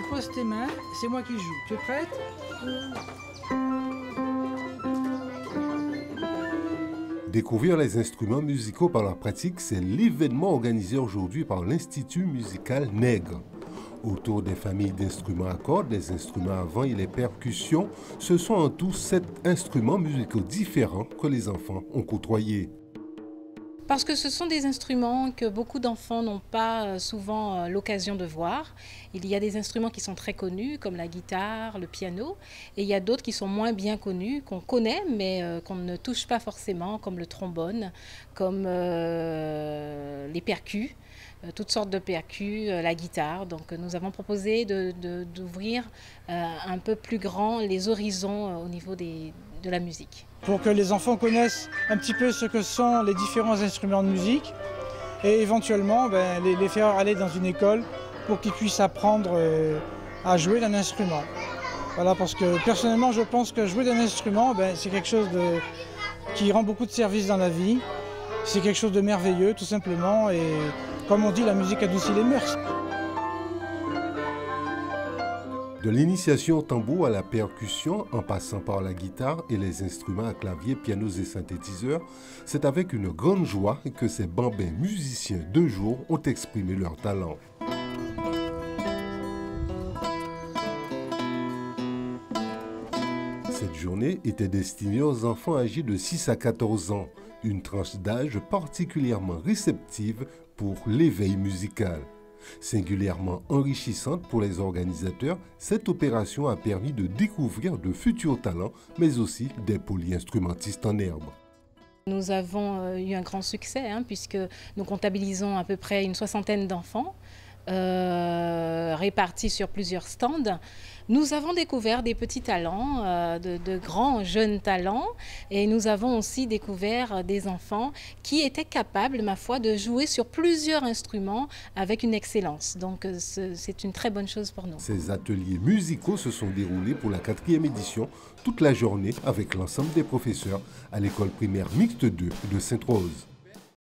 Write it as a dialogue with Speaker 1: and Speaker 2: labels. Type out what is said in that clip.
Speaker 1: poses tes mains, c'est moi qui joue. Tu es prête?
Speaker 2: Découvrir les instruments musicaux par la pratique, c'est l'événement organisé aujourd'hui par l'Institut musical Nègre. Autour des familles d'instruments à cordes, des instruments à vent et les percussions, ce sont en tout 7 instruments musicaux différents que les enfants ont côtoyés.
Speaker 3: Parce que ce sont des instruments que beaucoup d'enfants n'ont pas souvent l'occasion de voir. Il y a des instruments qui sont très connus, comme la guitare, le piano, et il y a d'autres qui sont moins bien connus, qu'on connaît, mais qu'on ne touche pas forcément, comme le trombone, comme les percus, toutes sortes de percus, la guitare. Donc nous avons proposé d'ouvrir un peu plus grand les horizons au niveau de la musique.
Speaker 1: Pour que les enfants connaissent un petit peu ce que sont les différents instruments de musique et éventuellement les faire aller dans une école pour qu'ils puissent apprendre à jouer d'un instrument. Voilà, parce que personnellement je pense que jouer d'un instrument, c'est quelque chose qui rend beaucoup de service dans la vie. C'est quelque chose de merveilleux tout simplement et comme on dit, la musique adoucit les mœurs.
Speaker 2: De l'initiation au tambour à la percussion, en passant par la guitare et les instruments à clavier, pianos et synthétiseurs, c'est avec une grande joie que ces bambins musiciens de jour ont exprimé leur talent. Cette journée était destinée aux enfants âgés de 6 à 14 ans, une tranche d'âge particulièrement réceptive pour l'éveil musical. Singulièrement enrichissante pour les organisateurs, cette opération a permis de découvrir de futurs talents, mais aussi des polyinstrumentistes en herbe.
Speaker 3: Nous avons eu un grand succès, puisque nous comptabilisons à peu près une 60aine d'enfants répartis sur plusieurs stands. Nous avons découvert des petits talents, de grands jeunes talents, et nous avons aussi découvert des enfants qui étaient capables, ma foi, de jouer sur plusieurs instruments avec une excellence. Donc c'est une très bonne chose pour nous.
Speaker 2: Ces ateliers musicaux se sont déroulés pour la 4e édition toute la journée avec l'ensemble des professeurs à l'école primaire mixte 2 de Sainte-Rose.